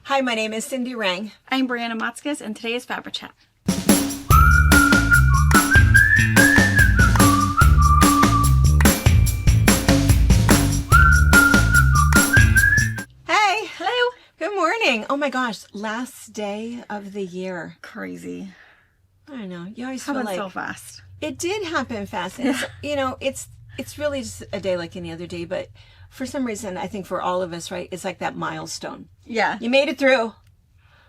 Hi, my name is Cindy Rang. I'm Brianna Motzkus, and today is FabriChat. Hey. Hello. Good morning. Oh my gosh, last day of the year. Crazy. I don't know. You always Happened feel like so fast. it did happen fast. And it's really just a day like any other day, but for some reason, I think for all of us, right, it's like that milestone. Yeah. You made it through.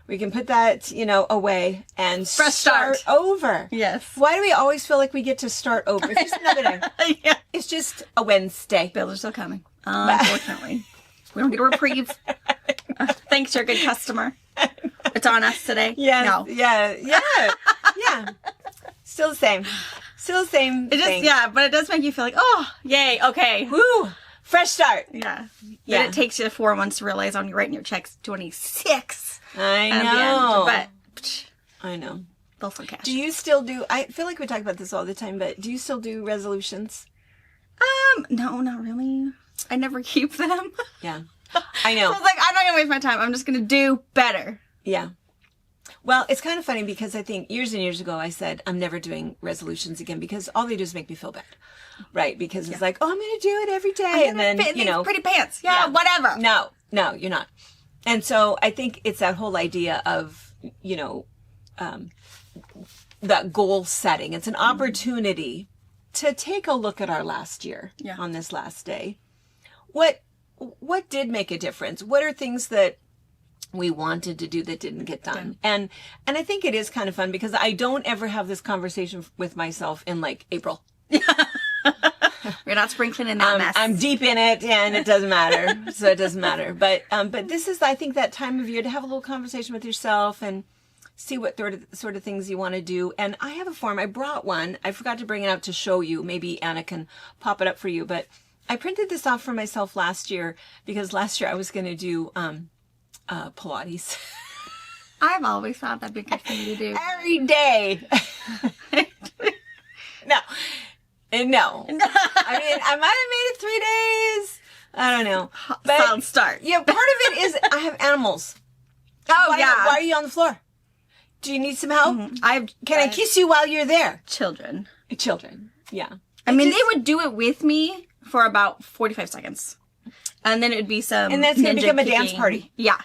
We can put that, away and Fresh start over. Yes. Why do we always feel like we get to start over? It's just another day. Yeah. It's just a Wednesday. Bills are still coming. Unfortunately. We don't get a reprieve. Thanks, you're a good customer. It's on us today. Yeah. No. Yeah. Still the same. Still the same It just, thing. yeah, but it does make you feel like, oh, yay, okay. Woo! Fresh start. Yeah. Yeah. But it takes you 4 months to realize when you're writing your checks 26. I at the know. end. But I know. they'll still cash. Do you still do, I feel like we talk about this all the time, but do you still do resolutions? No, not really. I never keep them. Yeah. I know. So I was like, I'm not going to waste my time. I'm just going to do better. Yeah. Well, it's kind of funny because I think years and years ago I said, I'm never doing resolutions again because all they do is make me feel bad. Right? Because it's like, oh, I'm going to do it every day. And then, fit in these pretty pants. Yeah, whatever. No, you're not. And so I think it's that whole idea of, that goal setting. It's an opportunity to take a look at our last year on this last day. What did make a difference? What are things that we wanted to do that didn't get done? And I think it is kind of fun because I don't ever have this conversation with myself in like April. You're not sprinkling in that mess. I'm deep in it and it doesn't matter. So it doesn't matter. But this is, I think, that time of year to have a little conversation with yourself and see what sort of things you want to do. And I have a form. I brought one. I forgot to bring it out to show you. Maybe Anna can pop it up for you. But I printed this off for myself last year because last year I was going to do Pilates. I've always thought that'd be good for you to do. Every day. No. I mean, I might have made it 3 days. I don't know. But Solid start. yeah, part of it is I have animals. Oh, Why are you on the floor? Do you need some help? Mm-hmm. Can I kiss you while you're there? Children. Children. Yeah. I mean, they would do it with me for about 45 seconds. And then it would be some And that's going to ninja become a kicking. dance party. Yeah.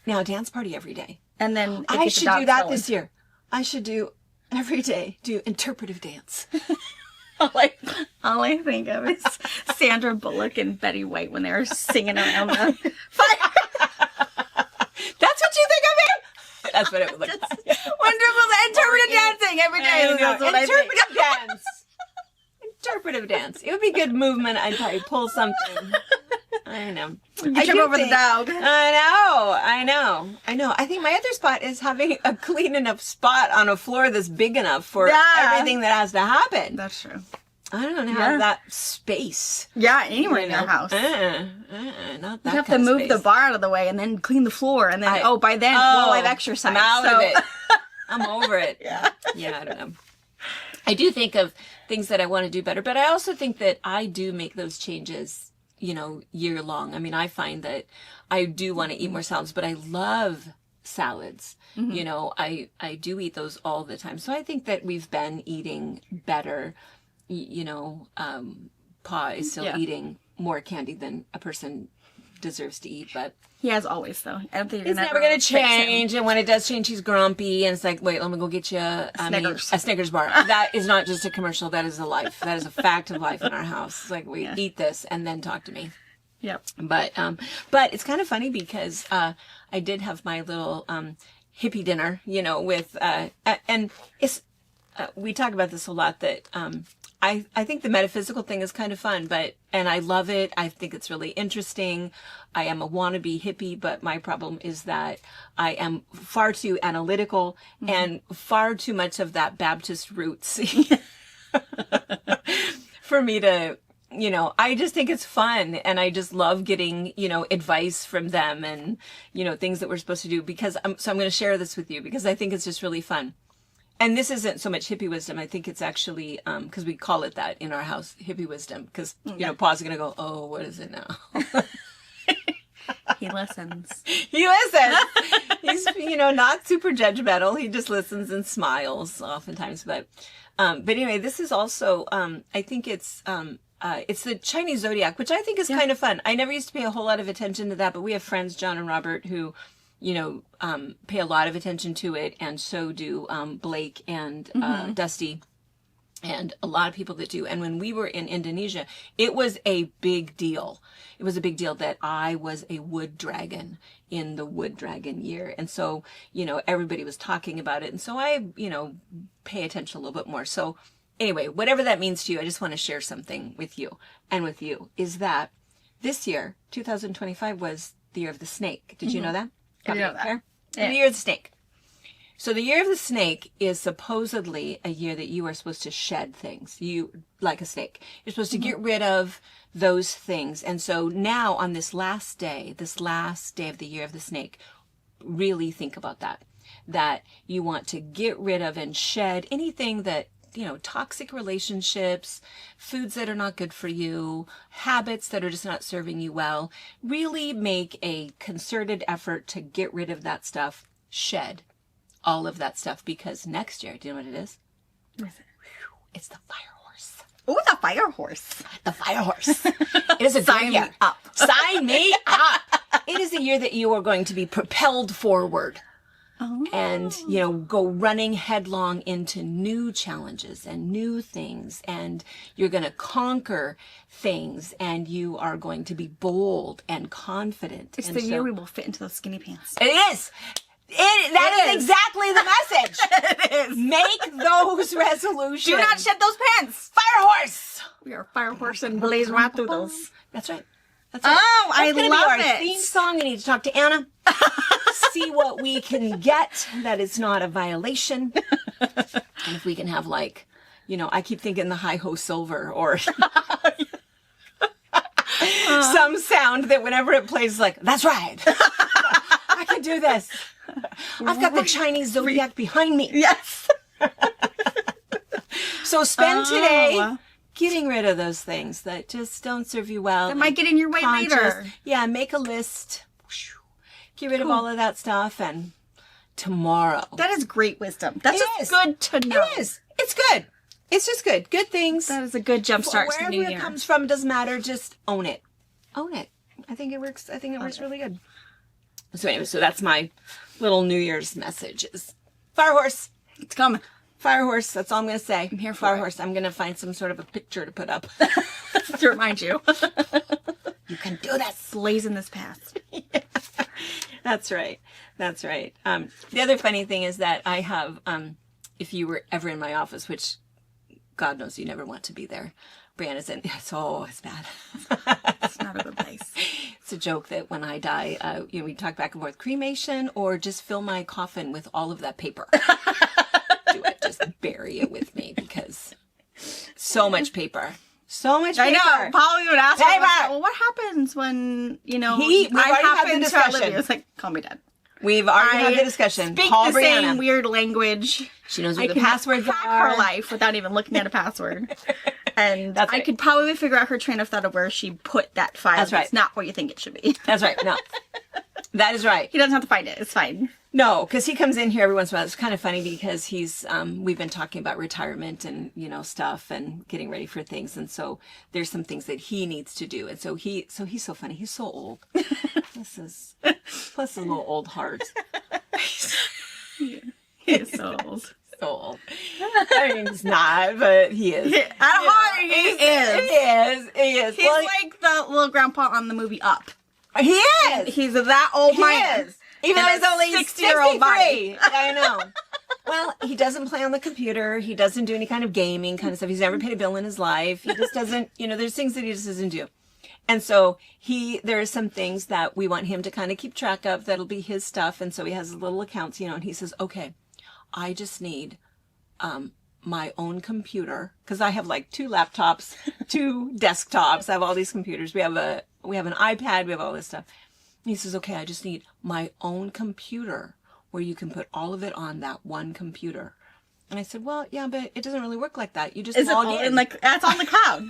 Now, a dance party every day. And then I should do that this year. I should do every day, do interpretive dance. All I think of is Sandra Bullock and Betty White when they were singing around the fire. That's what you think of it? That's what it would look like. Wonderful. Interpretive dancing every day. That's what I think. Interpretive dance. Interpretive dance. It would be good movement. I'd probably pull something. I know. You jump over the dog. I know. I think my other spot is having a clean enough spot on a floor that's big enough for everything that has to happen. That's true. I don't have that space. Yeah, anywhere in your house. Not that You have to kind of move space. the bar out of the way and then clean the floor. And then, by then, I've exercised. I'm out so. of it. I'm over it. Yeah, I don't know. I do think of things that I want to do better, but I also think that I do make those changes, year long. I mean, I find that I do want to eat more salads, but I love salads. Mm-hmm. I do eat those all the time. So I think that we've been eating better. Pa is still eating more candy than a person deserves to eat, but He has always, though. I don't think it's never going to change. And when it does change, he's grumpy. And it's like, wait, let me go get you a Snickers bar. That is not just a commercial. That is a life. That is a fact of life in our house. It's like, we eat this and then talk to me. Yep. But it's kind of funny because I did have my little hippie dinner, with and it's we talk about this a lot that I think the metaphysical thing is kind of fun, and I love it. I think it's really interesting. I am a wannabe hippie, but my problem is that I am far too analytical and far too much of that Baptist roots for me to, I just think it's fun, and I just love getting, advice from them and, things that we're supposed to do because I'm going to share this with you because I think it's just really fun. And this isn't so much hippie wisdom. I think it's actually, because we call it that in our house, hippie wisdom. Because, Pa's going to go, oh, what is it now? He listens. He listens. He's, not super judgmental. He just listens and smiles oftentimes. But anyway, this is also, I think it's the Chinese zodiac, which I think is kind of fun. I never used to pay a whole lot of attention to that, but we have friends, John and Robert, who, pay a lot of attention to it. And so do, Blake and, Dusty. And a lot of people that do. And when we were in Indonesia, it was a big deal. It was a big deal that I was a wood dragon in the wood dragon year. And so, everybody was talking about it. And so I, pay attention a little bit more. So anyway, whatever that means to you, I just want to share something with you and with you is that this year, 2025 was the year of the snake. Did you know that? I didn't know that. Yeah. The year of the snake. So the year of the snake is supposedly a year that you are supposed to shed things. Like a snake. You're supposed to get rid of those things. And so now on this last day of the year of the snake, really think about that. That you want to get rid of and shed anything that, toxic relationships, foods that are not good for you, habits that are just not serving you well. Really make a concerted effort to get rid of that stuff, shed all of that stuff, because next year, do you know what it is? What is it? It's the fire horse. Oh, the fire horse. The fire horse. It is a Sign good year. me up. Sign me up. It is a year that you are going to be propelled forward. Oh. And, go running headlong into new challenges and new things. And you're going to conquer things. And you are going to be bold and confident. It's and the year we will fit into those skinny pants. It is. That is exactly the message. It is. Make those resolutions. Do not shed those pants. Fire horse. We are fire horse and blaze right through those. That's right. That's right. Oh, That's I gonna love be our it. theme song. I need to talk to Anna. See what we can get that is not a violation. And if we can have I keep thinking the hi-ho silver or some sound that whenever it plays that's right. I can do this. I've got the Chinese zodiac behind me. Yes. So spend today getting rid of those things that just don't serve you well. That might get in your way later. Yeah, make a list. Get rid of all of that stuff, and tomorrow. That is great wisdom. That's just good to know. It is. It's good. It's just good. Good things. That is a good jump start to the new year. Wherever it comes from, it doesn't matter. Just own it. Own it. I think it works. I think it works really good. So anyway, that's my little New Year's message is fire horse. It's coming. Fire horse. That's all I'm going to say. I'm here for fire it. horse. I'm going to find some sort of a picture to put up. To remind you. You can do this. Blazing this path. Yeah. That's right. That's right. The other funny thing is that I have, if you were ever in my office, which God knows you never want to be there, Brianna's in. It's bad. It's not a good place. It's a joke that when I die, we talk back and forth, cremation or just fill my coffin with all of that paper. Do it. Just bury it with me because so much paper. So much paper. I know. Paul would ask me, Paper. well, what happens when, we've already had the discussion. It's like, call me dead. We've already had the discussion. Speak Call the Brianna. same weird language. She knows what the passwords hack are. her life without even looking at a password. And That's I right. could probably figure out her train of thought of where she put that file. That's right. It's not where you think it should be. That's right. No. That is right. He doesn't have to find it. It's fine. No, because he comes in here every once in a while. It's kind of funny because he's, we've been talking about retirement and, stuff and getting ready for things. And so there's some things that he needs to do. And so he's so funny. He's so old. Plus his little old heart. He is so old. So old. I mean, he's not, but he is. At heart, he is. He is. He's like the little grandpa on the movie Up. He is. He's that old man. Is. Even though he's only 60-year-old body. I know. Well, he doesn't play on the computer. He doesn't do any kind of gaming kind of stuff. He's never paid a bill in his life. He just doesn't, there's things that he just doesn't do. And so there are some things that we want him to kind of keep track of. That'll be his stuff. And so he has little accounts, and he says, okay, I just need, my own computer. Cause I have 2 laptops, 2 desktops. I have all these computers. We have an iPad. We have all this stuff. And he says, okay, I just need my own computer where you can put all of it on that one computer. And I said, well, yeah, but it doesn't really work like that. You just log in. That's on the cloud.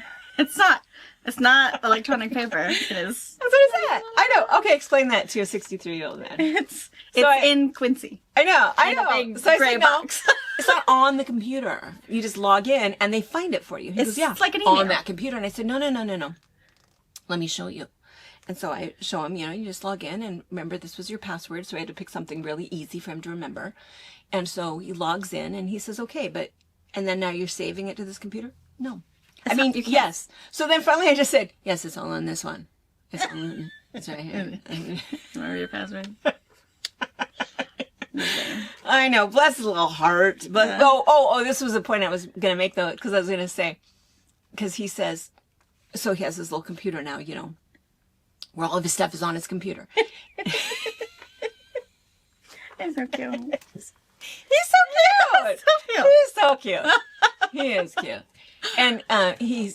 It's not electronic paper. It is. That's what I said. I know. Okay, explain that to a 63-year-old man. It's I- in Quincy. I know. I In a know. big So I gray said, no, box. it's not on the computer. You just log in and they find it for you. He It's goes, yeah, like an email. on that computer. And I said, no. Let me show you. And so I show him, you just log in and remember this was your password. So I had to pick something really easy for him to remember. And so he logs in and he says, okay, and then now you're saving it to this computer? No. Yes. So then finally I just said, yes, it's all on this one. It's right here. Remember your password? I know, bless his little heart. But this was the point I was gonna make though, because I was gonna say, because he says, so he has his little computer now, where all of his stuff is on his computer. It's so cute. He's so cute. So cute. He's so cute. He is cute. And he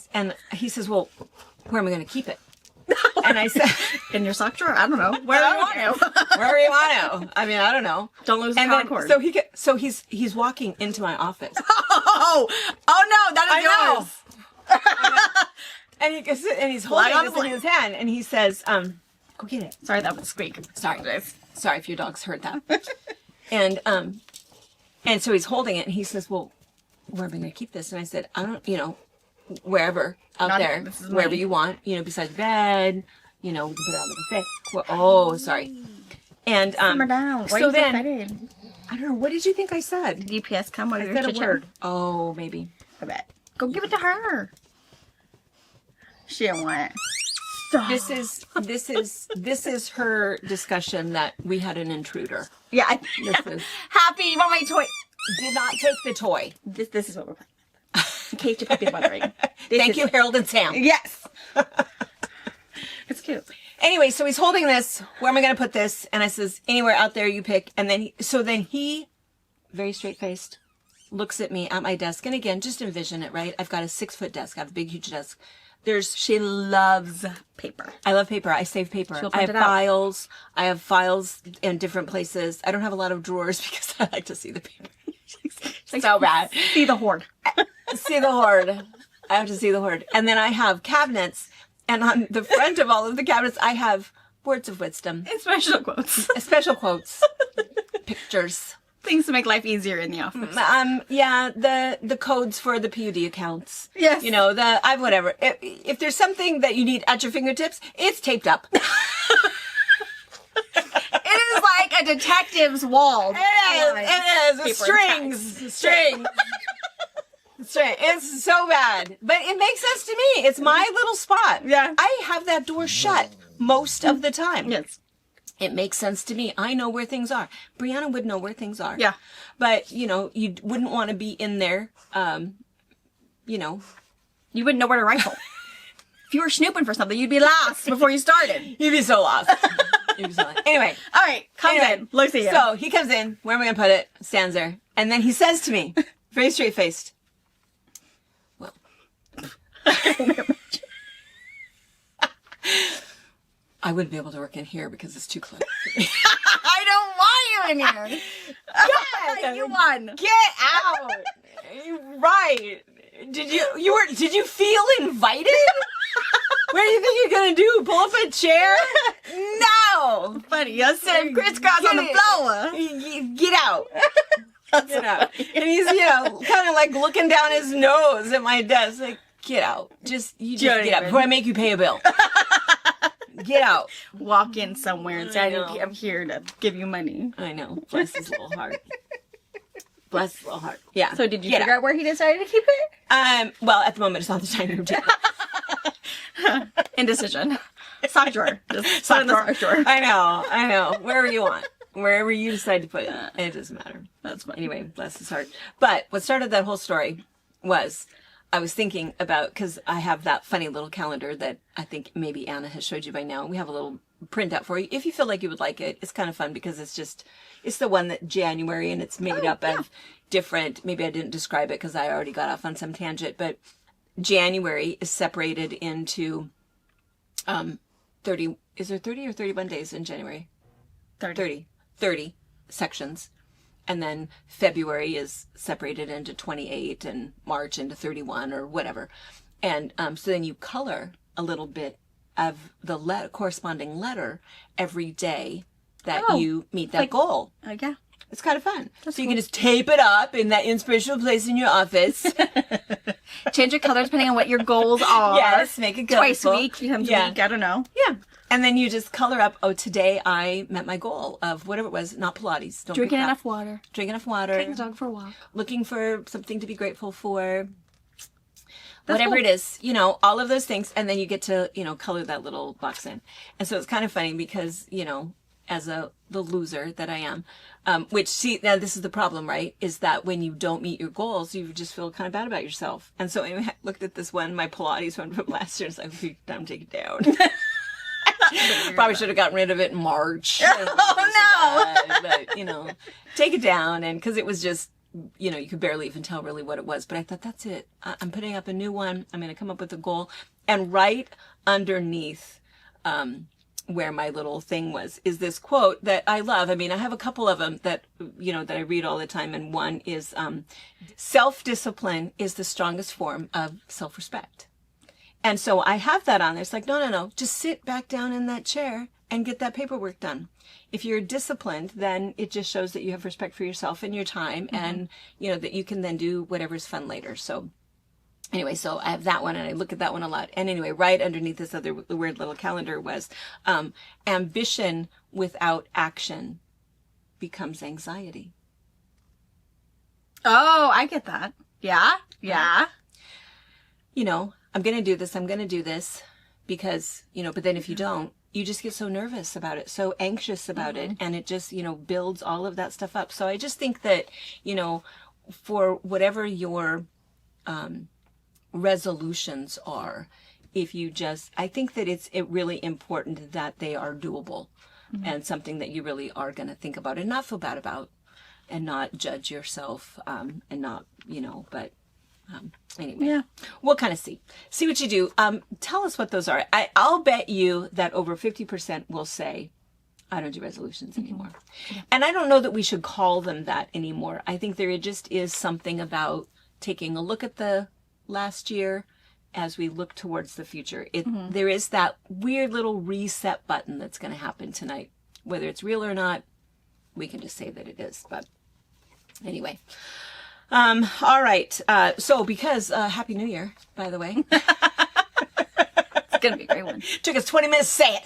says, well, where am I gonna keep it? And I said, In your sock drawer? I don't know. Wherever you want to. wherever you want to. I mean, I don't know. Don't lose the And power then, cord. so he's walking into my office. Oh no, that is yours. And he's holding Flag on this the in his hand, and he says, "Go get it." Sorry, that would squeak. Sorry if your dogs heard that. and so he's holding it, and he says, "Well, where am I going to keep this?" And I said, "I don't, wherever out Not there, here. This is wherever mine. you want, beside the bed, we can put it on the buffet." Oh, sorry. And Simmer down. Why so are you then so excited? I don't know. What did you think I said? Did UPS come while I you were said a chit-chatting? word. Oh, maybe. I bet. Go give it to her. She didn't want it. This is her discussion that we had an intruder. Yeah. This is Happy, you want my toy? did not take the toy. This is what we're playing with. In case your puppy's wondering. Thank you, Harold and Sam. Yes. It's cute. Anyway, so he's holding this. Where am I going to put this? And I says, anywhere out there you pick. And then he, very straight faced, looks at me at my desk. And again, just envision it, right? I've got a 6-foot desk. I have a big, huge desk. She loves paper. I love paper. I save paper. She'll I print have it out. files. I have files in different places. I don't have a lot of drawers because I like to see the paper. So bad. See the hoard. See the hoard. I have to see the hoard. And then I have cabinets. And on the front of all of the cabinets, I have words of wisdom, And special quotes. special quotes, pictures. Things to make life easier in the office. Yeah, the codes for the PUD accounts. Yes. I've whatever. If there's something that you need at your fingertips, it's taped up. It is like a detective's wall. It is. Paper Strings. String. It's so bad. But it makes sense to me. It's my little spot. Yeah. I have that door shut most of the time. Yes. It makes sense to me. I know where things are. Brianna would know where things are. Yeah. But, you wouldn't want to be in there, You wouldn't know where to rifle. If you were snooping for something, you'd be lost before you started. You'd be so lost. Anyway. All right, comes in. Looks at you. So he comes in. Where am I going to put it? Stands there. And then he says to me, very straight faced, well, I wouldn't be able to work in here because it's too close. I don't want you in here. Get, You won. Get out. Right. Did you feel invited? What do you think you're going to do? Pull up a chair? No. Funny, you said crisscross on the floor. Get out. Get out. And he's, kind of like looking down his nose at my desk. Like, get out. Just get out before I make you pay a bill. Get out. Walk in somewhere and say, know. I'm here to give you money. I know. Bless his little heart. Bless his little heart. Yeah. So did you Get figure out where he decided to keep it? Well, at the moment, it's on the dining room table. Indecision. Sock drawer. Just put it in the sock drawer. I know. Wherever you want. Wherever you decide to put it. It doesn't matter. That's funny. Anyway, bless his heart. But what started that whole story was I was thinking about, because I have that funny little calendar that I think maybe Anna has showed you by now. We have a little printout for you. If you feel like you would like it, it's kind of fun because it's the one that January, and it's made up of different, maybe I didn't describe it because I already got off on some tangent, but January is separated into 30, is there 30 or 31 days in January? 30 sections. And then February is separated into 28 and March into 31 or whatever. And so then you color a little bit of the corresponding letter every day that you meet that goal. Yeah. It's kind of fun. That's so you cool. can just tape it up in that inspirational place in your office. Change your color depending on what your goals are. Yes, make it colorful. Twice a week, 3 times a week, I don't know. Yeah. And then you just color up, today I met my goal of whatever it was, not Pilates. Don't Drinking pick that. enough water. Drinking enough water. Taking the dog for a walk. Looking for something to be grateful for. That's whatever cool. it is, all of those things. And then you get to, color that little box in. And so it's kind of funny because, as the loser that I am, now this is the problem, right? Is that when you don't meet your goals, you just feel kind of bad about yourself. And so anyway, I looked at this one, my Pilates one from last year. It's like, okay, time to take it down. Probably should have gotten rid of it in March. Oh no! But, take it down. And because it was just, you could barely even tell really what it was. But I thought, that's it. I'm putting up a new one. I'm going to come up with a goal. And right underneath, where my little thing was, is this quote that I love. I mean, I have a couple of them that, that I read all the time. And one is, self-discipline is the strongest form of self-respect. And so I have that on there. It's like, no. Just sit back down in that chair and get that paperwork done. If you're disciplined, then it just shows that you have respect for yourself and your time, and, that you can then do whatever's fun later. So anyway, so I have that one, and I look at that one a lot. And anyway, right underneath this other weird little calendar was, ambition without action becomes anxiety. Oh, I get that. Yeah. I'm going to do this. I'm going to do this because, but then if you don't, you just get so nervous about it, so anxious about it. And it just, builds all of that stuff up. So I just think that, for whatever your, resolutions are, I think that it's really important that they are doable and something that you really are going to think about and not feel bad about and not judge yourself, and not, but, anyway, Yeah. we'll kind of see what you do. Tell us what those are. I'll bet you that over 50% will say, I don't do resolutions anymore. And I don't know that we should call them that anymore. I think there just is something about taking a look at the last year as we look towards the future. There is that weird little reset button that's going to happen tonight. Whether it's real or not, we can just say that it is. But anyway. All right. So because, Happy New Year, by the way. It's going to be a great one. Took us 20 minutes to say it.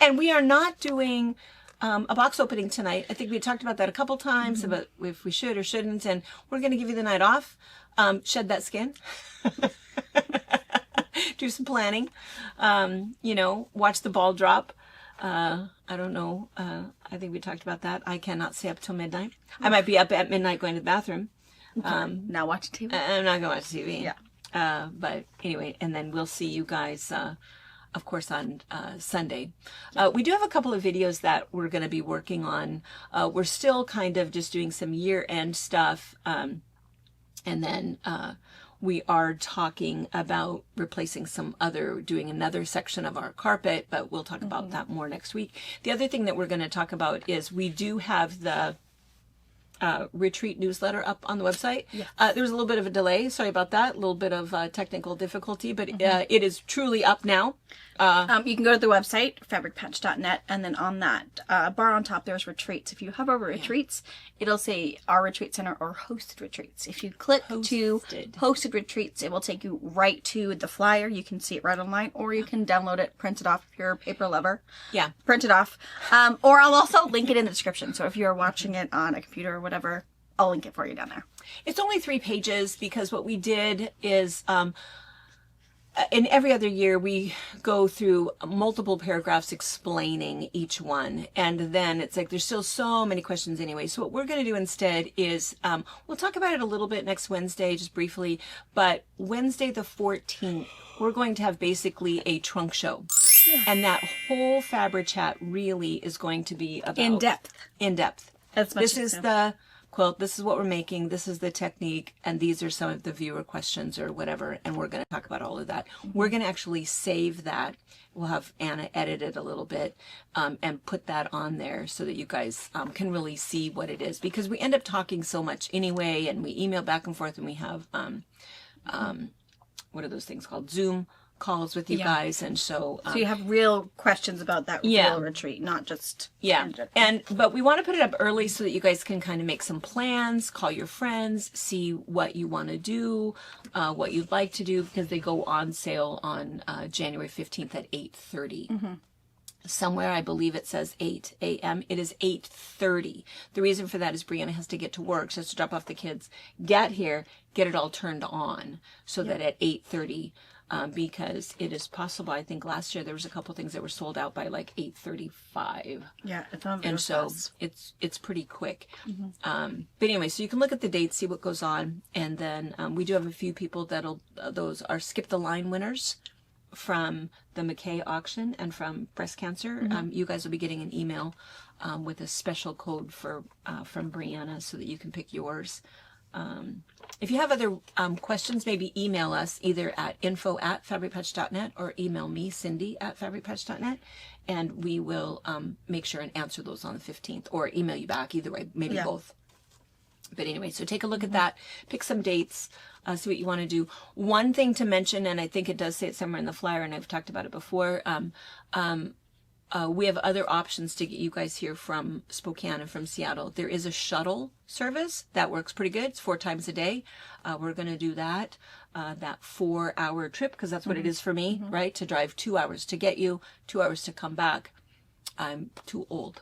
And we are not doing, a box opening tonight. I think we talked about that a couple times about if we should or shouldn't. And we're going to give you the night off. Shed that skin. Do some planning. Watch the ball drop. I don't know. I think we talked about that. I cannot stay up till midnight. I might be up at midnight going to the bathroom. Now watch TV. I'm not going to watch TV. Yeah. But anyway, and then we'll see you guys, of course, on Sunday. We do have a couple of videos that we're going to be working on. We're still kind of just doing some year-end stuff. And then we are talking about replacing doing another section of our carpet, but we'll talk about that more next week. The other thing that we're going to talk about is we do have the retreat newsletter up on the website. Yes. There was a little bit of a delay. Sorry about that. A little bit of technical difficulty, but it is truly up now. You can go to the website, fabricpatch.net, and then on that bar on top, there's retreats. If you hover over retreats, it'll say our retreat center or hosted retreats. If you click to hosted retreats, it will take you right to the flyer. You can see it right online, or you can download it, print it off if you're a paper lover. Yeah. Print it off. Or I'll also link it in the description. So if you're watching it on a computer or whatever, I'll link it for you down there. It's only 3 pages because what we did is, in every other year, we go through multiple paragraphs explaining each one. And then it's like, there's still so many questions anyway. So what we're going to do instead is, we'll talk about it a little bit next Wednesday, just briefly. But Wednesday the 14th, we're going to have basically a trunk show. Yeah. And that whole FabriChat really is going to be about... In depth. This is the quilt, this is what we're making, this is the technique, and these are some of the viewer questions or whatever, and we're going to talk about all of that. We're going to actually save that. We'll have Anna edit it a little bit and put that on there so that you guys can really see what it is, because we end up talking so much anyway, and we email back and forth, and we have what are those things called? Zoom calls with you guys. And so you have real questions about that real retreat, not just but we want to put it up early so that you guys can kind of make some plans, call your friends, see what you want to do, what you'd like to do, because they go on sale on January 15th at 8:30. Somewhere I believe it says 8 a.m. It is 8:30. The reason for that is Brianna has to get to work. She has to drop off the kids, get here, get it all turned on, so that at 8:30, because it is possible. I think last year there was a couple things that were sold out by like 8:35. Yeah, it's on and so fast. It's pretty quick. But anyway, so you can look at the dates, see what goes on, and then we do have a few people those are skip the line winners from the McKay auction and from breast cancer. You guys will be getting an email with a special code for from Brianna so that you can pick yours. If you have other questions, maybe email us either at info@fabricpatch.net or email me, Cindy@fabricpatch.net, and we will make sure and answer those on the 15th, or email you back, either way, maybe both. But anyway, so take a look at that, pick some dates, see what you want to do. One thing to mention, and I think it does say it somewhere in the flyer, and I've talked about it before, we have other options to get you guys here from Spokane and from Seattle. There is a shuttle service that works pretty good. It's 4 times a day. We're going to do that 4-hour trip, because that's what it is for me, right? To drive 2 hours to get you, 2 hours to come back. I'm too old.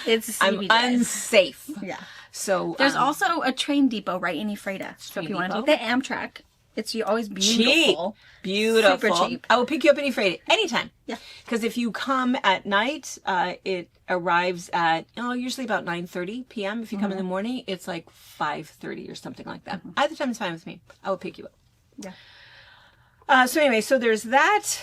It's I'm unsafe. Yeah. So there's also a train depot right in Ephrata. So if you want to take the Amtrak, it's always beautiful. Cheap. Beautiful. Super cheap. I will pick you up in Ephrata anytime. Yeah. Because if you come at night, it arrives at usually about 9:30 p.m. If you come in the morning, it's like 5:30 or something like that. Either time is fine with me. I will pick you up. Yeah. So anyway, so there's that.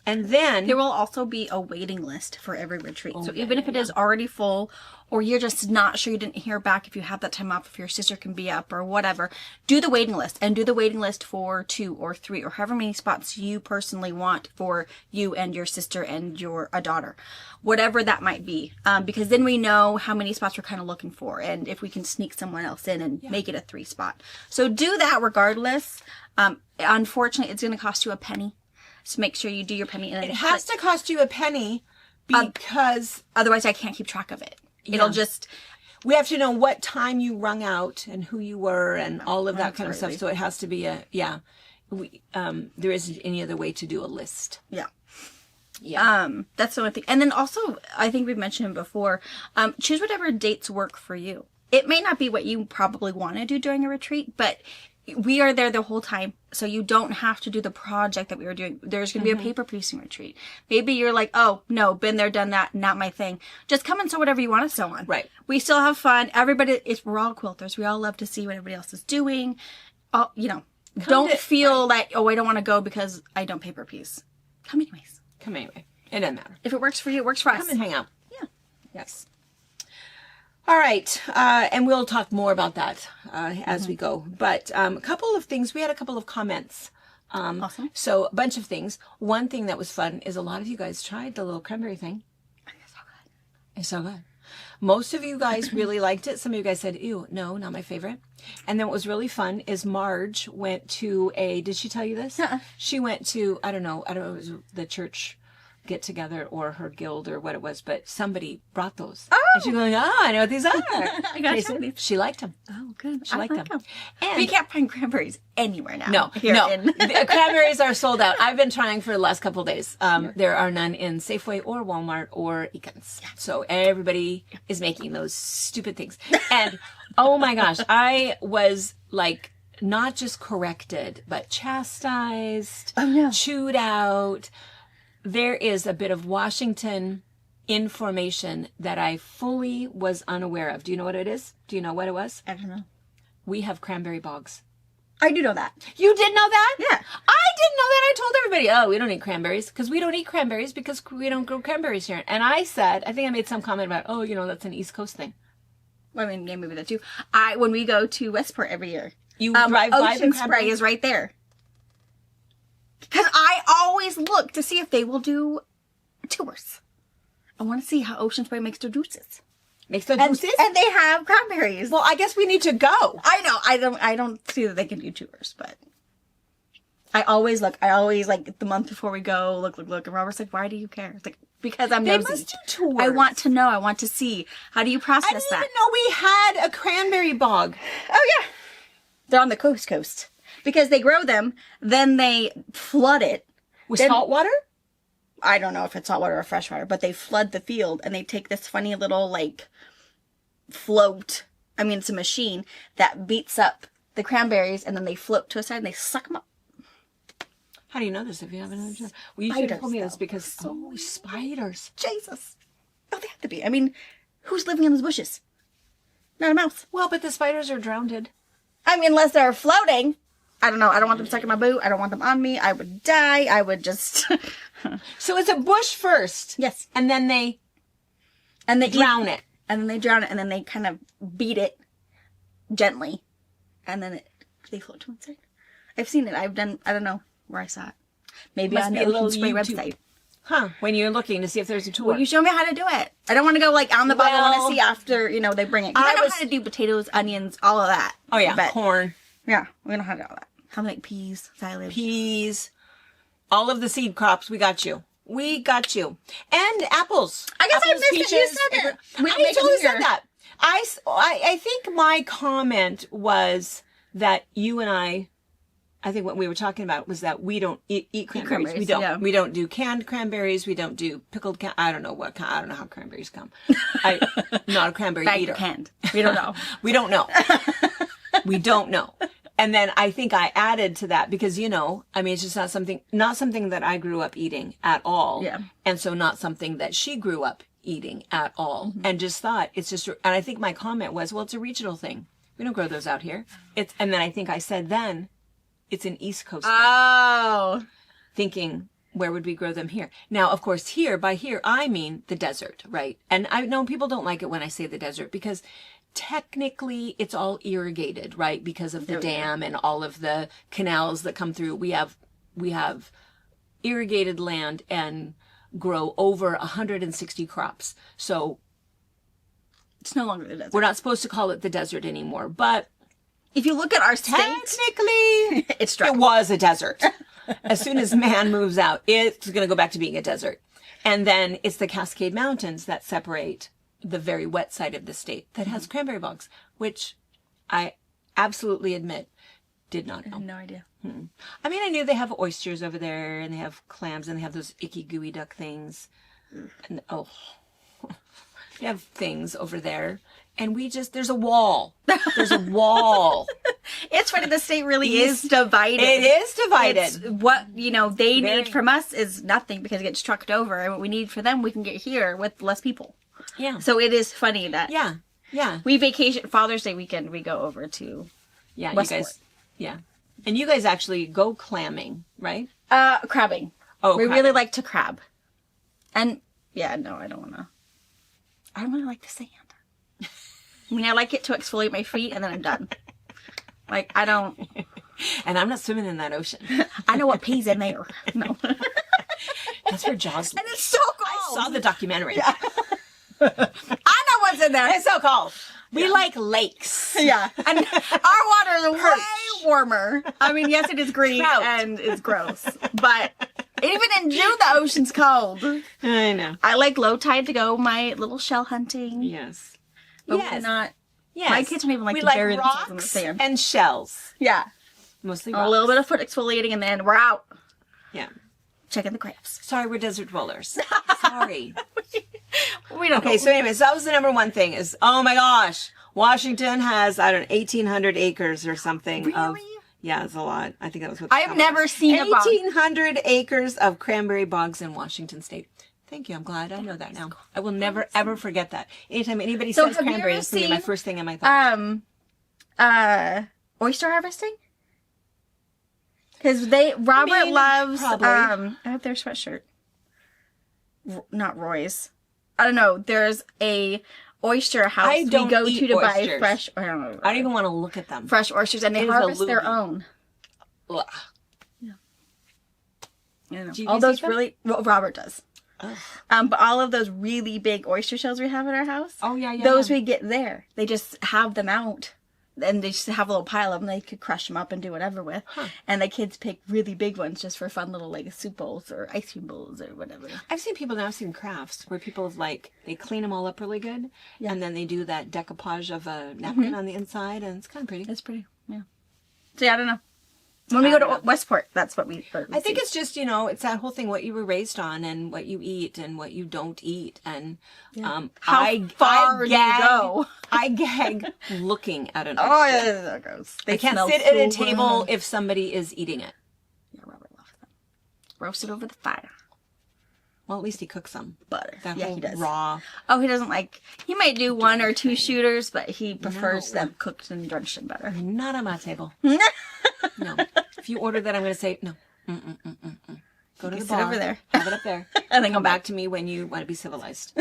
And then there will also be a waiting list for every retreat. So even if it is already full, or you're just not sure, you didn't hear back if you have that time off, if your sister can be up or whatever, do the waiting list, and do the waiting list for 2 or 3 or however many spots you personally want for you and your sister and a daughter, whatever that might be. Because then we know how many spots we're kind of looking for, and if we can sneak someone else in and make it a 3 spot. So do that regardless. Unfortunately, it's going to cost you a penny. So make sure you do your penny. And it has to cost you a penny, because otherwise I can't keep track of it. It'll just... We have to know what time you rung out and who you were and all of that kind of stuff. So it has to be there isn't any other way to do a list. Yeah. Yeah. That's the one thing. And then also, I think we've mentioned before, choose whatever dates work for you. It may not be what you probably want to do during a retreat, but we are there the whole time, so you don't have to do the project that we were doing. There's going to be a paper piecing retreat. Maybe you're like, oh, no, been there, done that, not my thing. Just come and sew whatever you want to sew on. Right. We still have fun. We're all quilters. We all love to see what everybody else is doing. Don't feel like, oh, I don't want to go because I don't paper piece. Come anyways. Come anyway. It doesn't matter. If it works for you, it works for us. Come and hang out. Yeah. Yes. All right, and we'll talk more about that as we go. But a couple of things, we had a couple of comments. Awesome. So a bunch of things. One thing that was fun is a lot of you guys tried the little cranberry thing. It's so good. It's so good. Most of you guys really liked it. Some of you guys said, ew, no, not my favorite. And then what was really fun is Marge went to did she tell you this? She went to, I don't know, it was the church get together or her guild or what it was, but somebody brought those. Oh! And she's going, I know what these are. I got you. She liked them. Oh, good. She liked them. And we can't find cranberries anywhere now. No. The cranberries are sold out. I've been trying for the last couple of days. There are none in Safeway or Walmart or Eakins. Yeah. So everybody is making those stupid things. And oh my gosh, I was like, not just corrected, but chastised, chewed out. There is a bit of Washington information that I fully was unaware of. Do you know what it is? Do you know what it was? I don't know. We have cranberry bogs. I do know that. You did know that? Yeah. I didn't know that. I told everybody, we don't eat cranberries because we don't eat cranberries because we don't grow cranberries here. And I said, I think I made some comment about, that's an East Coast thing. Well, I mean, yeah, maybe that too. When we go to Westport every year, you drive by the Ocean Spray is right there. Because I always look to see if they will do tours. I want to see how Ocean Spray makes their juices. Makes the And, juices. and they have cranberries. Well, I guess we need to go. I know. I don't see that they can do tours, but I always look. I always, like, the month before we go, look. And Robert's like, why do you care? It's like, because I'm They nosy. must do tours. I want to know. I want to see. How do you process I didn't that? even know we had a cranberry bog. Oh, yeah. They're on the coast. Because they grow them, then they flood it. With Then- salt water? I don't know if it's saltwater or freshwater, but they flood the field and they take this funny little, like, float. I mean, it's a machine that beats up the cranberries and then they float to a side and they suck them up. How do you know this if you haven't had a Well, you should have told me this Spiders, because, spiders. Jesus. Oh, they have to be. I mean, who's living in those bushes? Not a mouse. Well, but the spiders are drowned. I mean, unless they're floating. I don't know. I don't want them stuck in my boot. I don't want them on me. I would die. I would just... So it's a bush first. Yes. And then they drown it. And then they drown it, and then they kind of beat it gently. And then they float to one side. I've seen it. I've done... I don't know where I saw it. Maybe Must on be the a little Ocean Spray YouTube. website. Huh. When you're looking to see if there's a tour. Well, you show me how to do it. I don't want to go, like, on the bottom. I Well, want to see after, they bring it. 'Cause I know was- how to do potatoes, onions, all of that. Oh, yeah. But, Corn, yeah, we know how to do all that. How to make peas, silage. peas, all of the seed crops. We got you. We got you. And apples. I guess I Apples, missed it. You said it. We I make totally them here. said that. I think my comment was that you and I think what we were talking about was that we don't eat cranberries. cranberries, We don't. yeah. We don't do canned cranberries. We don't do pickled. I don't know I don't know how cranberries come. I'm not a cranberry Bagged eater. or canned. We don't know. We don't know. We don't know. And then I think I added to that because, it's just not something that I grew up eating at all. Yeah. And so not something that she grew up eating at all. Mm-hmm. And just thought and I think my comment was, well, it's a regional thing. We don't grow those out here. And then I think I said then it's an East Coast thing. Oh. Thinking, where would we grow them here? Now, of course, by here, I mean the desert, right? And I know people don't like it when I say the desert because technically it's all irrigated, right? Because of the dam and all of the canals that come through. We have irrigated land and grow over 160 crops. So It's no longer the desert. we're not supposed to call it the desert anymore, but If you look at our state, technically it's dry. it was a desert. As soon as man moves out, it's going to go back to being a desert. And then it's the Cascade Mountains that separate the very wet side of the state that has cranberry bogs, which I absolutely admit did not know. No idea. I mean, I knew they have oysters over there and they have clams and they have those icky gooey duck things. And they have things over there. And there's a wall. There's a wall. It's funny. The state really is divided. It is divided. It's what, they Very- need from us is nothing because it gets trucked over. And what we need for them, we can get here with less people. Yeah. So it is funny that Yeah. Yeah. we vacation, Father's Day weekend, we go over to Yeah. Westport. You guys. Yeah. And you guys actually go clamming, right? crabbing. Oh, we crabbing. really like to crab. And yeah, no, I don't really like the sand. I mean, I like it to exfoliate my feet and then I'm done. Like, I don't, And I'm not swimming in that ocean. I know what pee's in there. No. That's where Jaws. And it's so I cold. saw the documentary. I know what's in there. It's so cold. We like lakes. Yeah. And our water is way warmer. I mean, yes, it is green Trout. and it's gross. But even in June, the ocean's cold. I know. I like low tide to go my little shell hunting. Yes. But Yes. not. Yes. My kids don't even like we to like bury themselves in the rocks sand. and shells. Yeah. Mostly A rocks. little bit of foot exfoliating and then we're out. Yeah. Checking the crabs. Sorry, we're desert dwellers. Sorry. We don't Okay, so anyways, that was the number one thing is, oh my gosh, Washington has, 1,800 acres or something. Really? Yeah, it's a lot. I think that was what I've never seen a bog. 1,800 acres of cranberry bogs in Washington State. Thank you. I'm glad I know that now. I will never, ever forget that. Anytime anybody So says have you cranberry, ever it's going to be my seen, first thing in my thoughts. Oyster harvesting? Because Robert mean, loves, probably. I have their sweatshirt. Not Roy's. I don't know. There's a oyster house I don't we go eat to buy oysters. fresh, I don't know. I don't even want to look at them. Fresh oysters, and they It is a harvest their loogie. own. Ugh. I don't know. Do you All guys those eat them? really, well, Robert does. But all of those really big oyster shells we have in our house, Oh, yeah, yeah. those yeah. we get there. They just have them out. And they just have a little pile of them. They could crush them up and do whatever with. And the kids pick really big ones just for fun little like soup bowls or ice cream bowls or whatever. I've seen people now, I've seen crafts where people have like, they clean them all up really good. Yeah. And then they do that decoupage of a napkin on the inside. And it's kind of pretty. It's pretty, yeah. So yeah, I don't know. When we go to Westport, that's what we I think it's just, you know, it's that whole thing, what you were raised on and what you eat and what you don't eat. And how far do you go? I gag looking at an oyster. Oh, yeah, that goes. I can't sit at a table if somebody is eating it. Yeah, Robert loves them. Roast it over the fire. Well, at least he cooks them. Butter. That Yeah, whole he does. raw. Oh, he doesn't like, he might do 1 or 2 shooters, but he prefers them cooked and drenched in butter. Not on my table. No. If you order that, I'm going to say, no. Go to the bar. Over there. Have it up there. And then come back to me when you want to be civilized.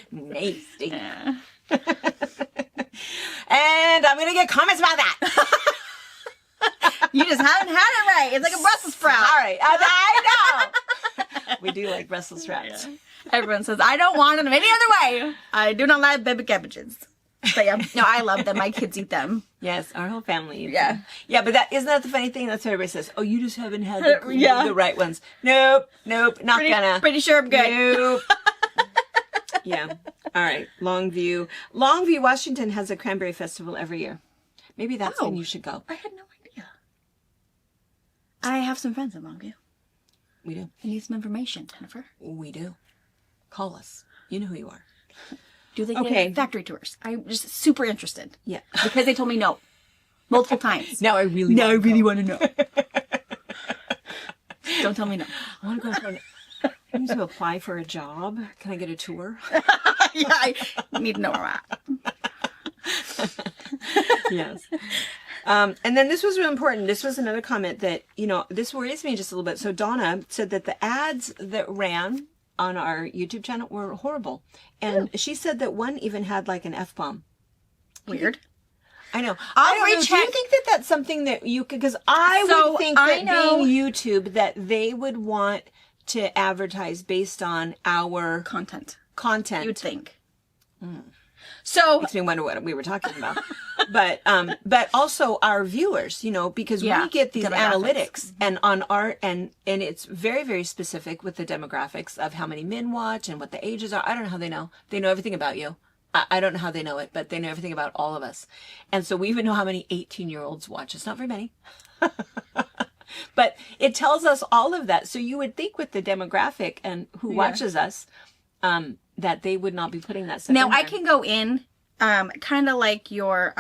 Nasty. Yeah. And I'm going to get comments about that. You just haven't had it right. It's like a Brussels sprout. All right. I know. We do like Brussels sprouts. Yeah. Everyone says, I don't want them any other way. I do not like baby cabbages. But yeah, no, I love them. My kids eat them. Yes, our whole family eats Yeah. them. Yeah, but isn't that the funny thing? That's what everybody says. Oh, you just haven't had the right ones. Nope, not gonna. Pretty sure I'm good. Nope. Yeah. All right. Longview, Washington has a cranberry festival every year. Maybe that's when you should go. I had no idea. I have some friends in Longview. We do. I need some information, Jennifer. We do. Call us. You know who you are. Do they get factory tours? I'm just super interested. Yeah. Because they told me no. Multiple times. Now I really want to know. Don't tell me no. I want to go for I need to apply for a job. Can I get a tour? Yeah, I need to know where I'm at. Yes. And then this was really important. This was another comment that, you know, this worries me just a little bit. So Donna said that the ads that ran on our YouTube channel were horrible. And she said that one even had like an F-bomb. Weird. I know. I'll I don't know. Do you think that that's something that you could, because I would think that being YouTube, that they would want to advertise based on our content. You'd think. So makes me wonder what we were talking about. But also our viewers, you know, because we get these analytics and on our and it's very, very specific with the demographics of how many men watch and what the ages are. I don't know how they know. They know everything about you. I don't know how they know it, but they know everything about all of us. And so we even know how many 18-year-olds watch. It's not very many. But it tells us all of that. So you would think with the demographic and who watches us, that they would not be putting that stuff now in there. I can go in, kind of like your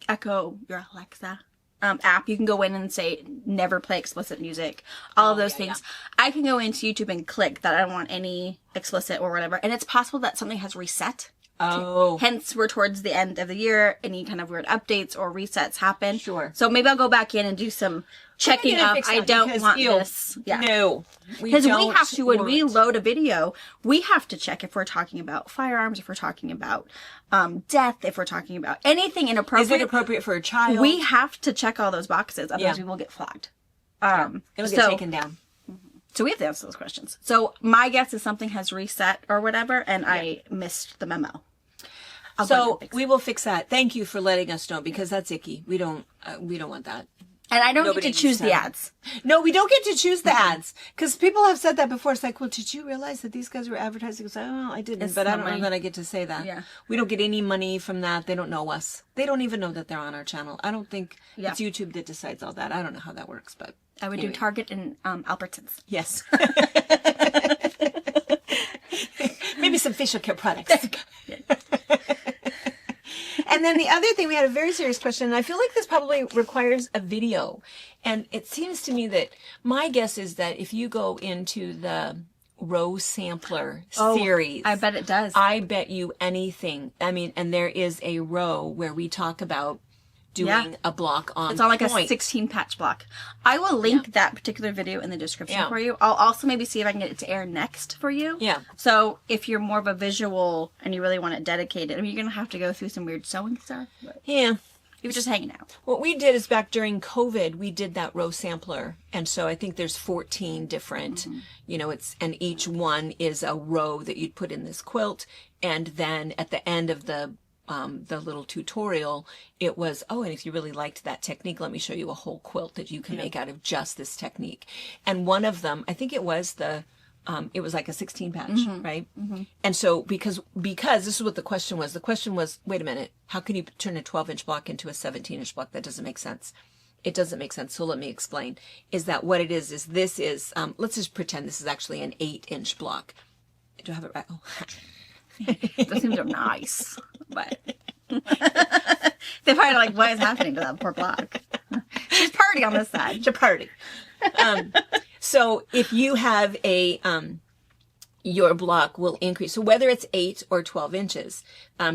Echo, your Alexa app. You can go in and say never play explicit music, all of those things. I can go into YouTube and click that I don't want any explicit or whatever, and it's possible that something has reset. Hence, we're towards the end of the year. Any kind of weird updates or resets happen. Sure. So maybe I'll go back in and do some checking up. I don't want this. Yeah. No. Because we have to, when we load a video, we have to check if we're talking about firearms, if we're talking about death, if we're talking about anything inappropriate. Is it appropriate for a child? We have to check all those boxes, otherwise we will get flagged. It will get taken down. So we have to answer those questions. So my guess is something has reset or whatever, and I missed the memo. So we will fix that. Thank you for letting us know, because that's icky. We don't want that. And I don't get to choose the ads. No, we don't get to choose the ads, because people have said that before. It's like, well, did you realize that these guys were advertising? It's like, oh, I didn't, but I don't know that I get to say that. Yeah. We don't get any money from that. They don't know us. They don't even know that they're on our channel. I don't think it's YouTube that decides all that. I don't know how that works, but I would do Target and Albertsons. Yes. Maybe some facial care products. And then the other thing, we had a very serious question, and I feel like this probably requires a video. And it seems to me that my guess is that if you go into the row sampler series, I bet it does. I bet you anything. I mean, and there is a row where we talk about doing a block on It's on like a 16 patch block. I will link that particular video in the description for you. I'll also maybe see if I can get it to air next for you. Yeah. So if you're more of a visual and you really want it dedicated, I mean, you're going to have to go through some weird sewing stuff. But Yeah. If you're just hanging out. What we did is back during COVID, we did that row sampler. And so I think there's 14 different, you know, and each one is a row that you'd put in this quilt. And then at the end of the little tutorial, it was, oh, and if you really liked that technique, let me show you a whole quilt that you can make out of just this technique. And one of them, I think it was it was like a 16 patch, right? And so because this is what the question was. The question was, wait a minute, how can you turn a 12-inch block into a 17-inch block? That doesn't make sense. It doesn't make sense. So let me explain. Is that what it is this is, let's just pretend this is actually an 8-inch block. Do I have it right? Oh. Those things are nice, but they're probably like, what is happening to that poor block? She's party on this side. She's a party. So if you have your block will increase. So whether it's 8 or 12 inches.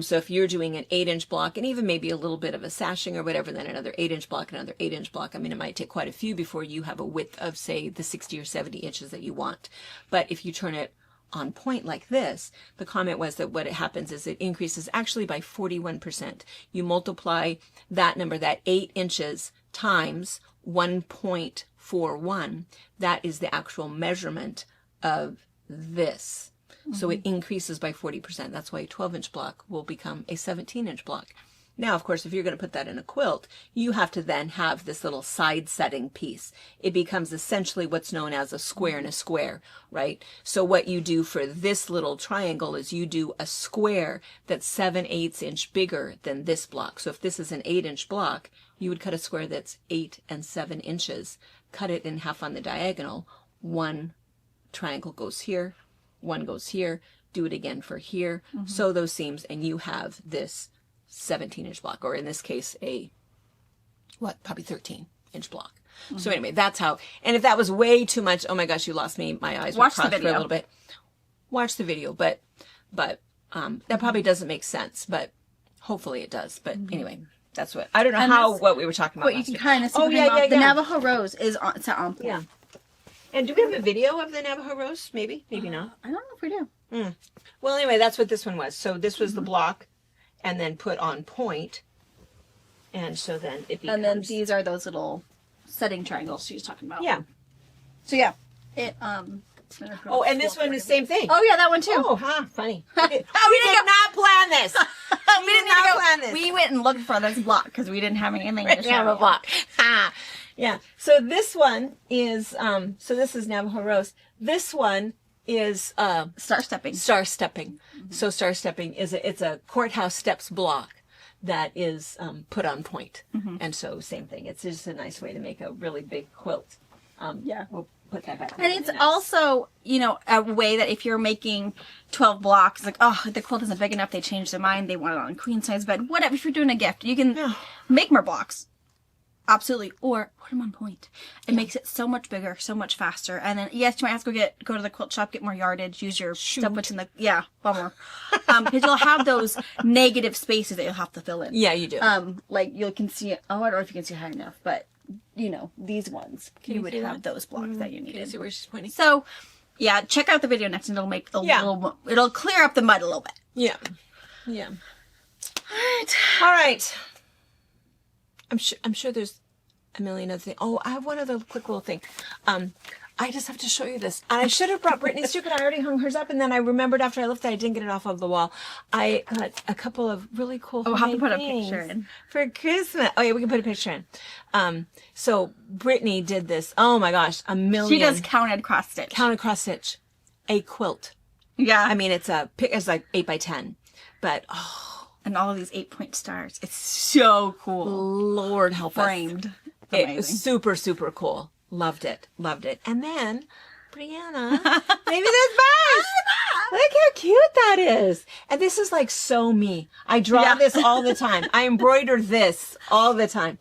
So if you're doing an 8-inch block and even maybe a little bit of a sashing or whatever, then another 8-inch block, another 8-inch block. I mean, it might take quite a few before you have a width of, say, the 60 or 70 inches that you want. But if you turn it on point like this, the comment was that what it happens is it increases actually by 41%. You multiply that number, that 8 inches times 1.41. That is the actual measurement of this. So it increases by 40%. That's why a 12-inch block will become a 17-inch block. Now, of course, if you're going to put that in a quilt, you have to then have this little side setting piece. It becomes essentially what's known as a square in a square, right? So what you do for this little triangle is you do a square that's 7/8 inch bigger than this block. So if this is an 8-inch block, you would cut a square that's 8 and 7 inches, cut it in half on the diagonal. One triangle goes here, one goes here, do it again for here, sew those seams, and you have this 17-inch block, or in this case, probably 13-inch block. So anyway, that's how, and if that was way too much, oh my gosh, you lost me. My eyes were crossed for a little bit. Watch the video, but that probably doesn't make sense, but hopefully it does. But anyway, that's what, I don't know what we were talking about. What you can kind of see the Navajo Rose is set on point. Yeah. And do we have a video of the Navajo Rose? Maybe not. I don't know if we do. Well, anyway, that's what this one was. So this was the block, and then put on point, and so then it becomes... And then these are those little setting triangles she was talking about. Yeah. So yeah, it Oh, and this one is the same thing. Oh yeah, that one too. Oh, funny. We did not plan this. We did not plan this. We went and looked for this block because we didn't have anything to show. Have a block. Yeah. So this one is so this is Navajo Rose. This one is star stepping. Star stepping. So star stepping is it's a courthouse steps block that is put on point. And so same thing. It's just a nice way to make a really big quilt. We'll put that back. And it's also, a way that if you're making 12 blocks, like, oh, the quilt isn't big enough, they changed their mind, they want it on a queen size bed, whatever. If you're doing a gift, you can make more blocks. Absolutely. Or put them on point. It makes it so much bigger, so much faster. And then, yes, you might have to go to the quilt shop, get more yardage, use your stuff what's in the, bummer. Because you'll have those negative spaces that you'll have to fill in. Yeah, you do. Like you can see, I don't know if you can see high enough, but, these ones, you would have those blocks that you needed. Can you see where she's pointing? So, yeah, check out the video next and it'll make it'll clear up the mud a little bit. Yeah. All right. I'm sure there's a million other things. Oh, I have one other quick little thing. I just have to show you this. And I should have brought Brittany's too, but I already hung hers up, and then I remembered after I left that I didn't get it off of the wall. I got a couple of really cool we'll have to put a picture in. For Christmas. Oh yeah, we can put a picture in. So Brittany did this. Oh my gosh, a million. She does counted cross stitch. Counted cross stitch. A quilt. Yeah. I mean, it's like 8 by 10, but and all of these 8-point stars. It's so cool. Lord help us. Framed. It was super, super cool. Loved it. And then, Brianna, maybe this best. Look how cute that is. And this is like so me. I draw this all the time. I embroider this all the time.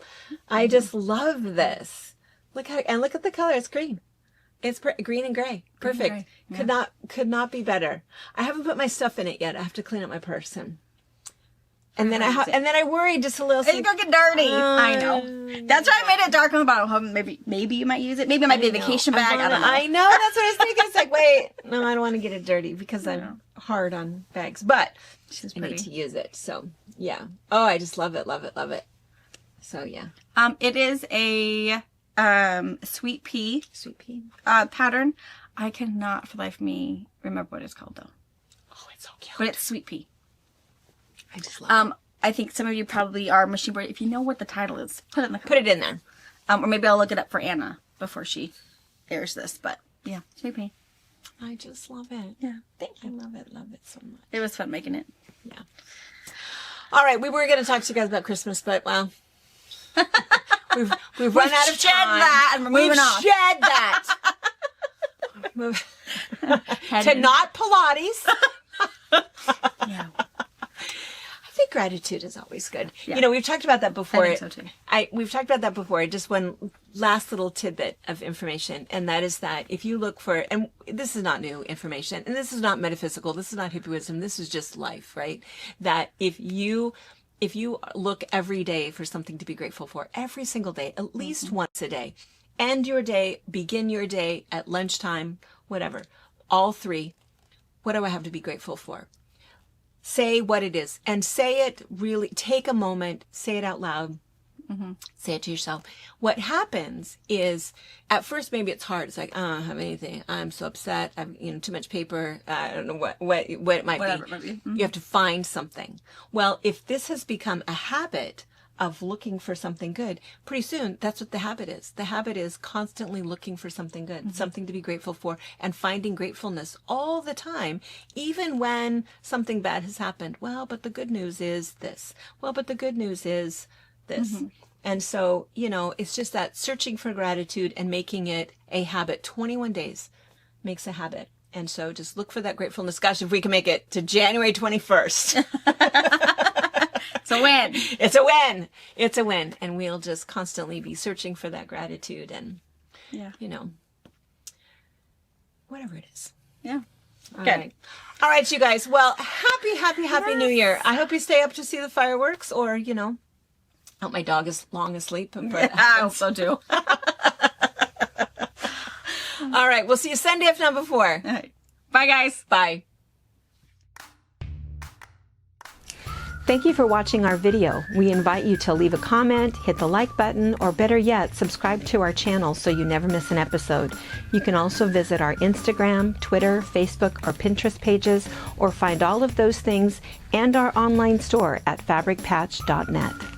I just love this. Look at the color. It's green. It's green and gray. Perfect. And gray. Yeah. Could not be better. I haven't put my stuff in it yet. I have to clean up my purse and then I worried just a little. It's gonna get dirty. I know. That's why I made it dark on the bottom. Maybe you might use it. Maybe it might be a vacation bag. I don't know. I know. That's what I was thinking. It's like, wait, no, I don't want to get it dirty because I'm hard on bags. But I need to use it. So yeah. Oh, I just love it. So yeah. It is a sweet pea pattern. I cannot for the life of me remember what it's called though. Oh, it's so cute. But it's sweet pea. I just love it. I think some of you probably are machine board. If you know what the title is, put it in the Put it in there. or maybe I'll look it up for Anna before she airs this. But yeah, sweet pea. I just love it. Yeah, thank you. I love it so much. It was fun making it. Yeah. All right, we were going to talk to you guys about Christmas, but well, we've run out of shed time. that, and we're moving on. Shed that. To not Pilates. Yeah. I think gratitude is always good. Yeah. You know, we've talked about that before. I think so too. We've talked about that before. Just one last little tidbit of information, and that is that if you look for, and this is not new information, and this is not metaphysical, this is not hippie wisdom, this is just life, right? That if you look every day for something to be grateful for, every single day, at least once a day, end your day, begin your day at lunchtime, whatever, all three, what do I have to be grateful for? Say what it is, and say it really, take a moment, say it out loud, say it to yourself. What happens is, at first maybe it's hard. It's like, I don't have anything. I'm so upset. I've, too much paper. I don't know what it might Whatever be. it might be. You have to find something. Well, if this has become a habit of looking for something good, pretty soon that's what the habit is. The habit is constantly looking for something good, something to be grateful for, and finding gratefulness all the time, even when something bad has happened. Well, but the good news is this. Well, but the good news is this. And so, it's just that searching for gratitude and making it a habit. 21 days makes a habit. And so just look for that gratefulness. Gosh, if we can make it to January 21st. It's a win. It's a win. It's a win. And we'll just constantly be searching for that gratitude and, whatever it is. Yeah. Good. All right, you guys. Well, happy New Year. I hope you stay up to see the fireworks or, hope my dog is long asleep. But I hope so too. All right. We'll see you Sunday if not before. All right. Bye, guys. Bye. Thank you for watching our video. We invite you to leave a comment, hit the like button, or better yet, subscribe to our channel so you never miss an episode. You can also visit our Instagram, Twitter, Facebook, or Pinterest pages, or find all of those things and our online store at FabricPatch.net.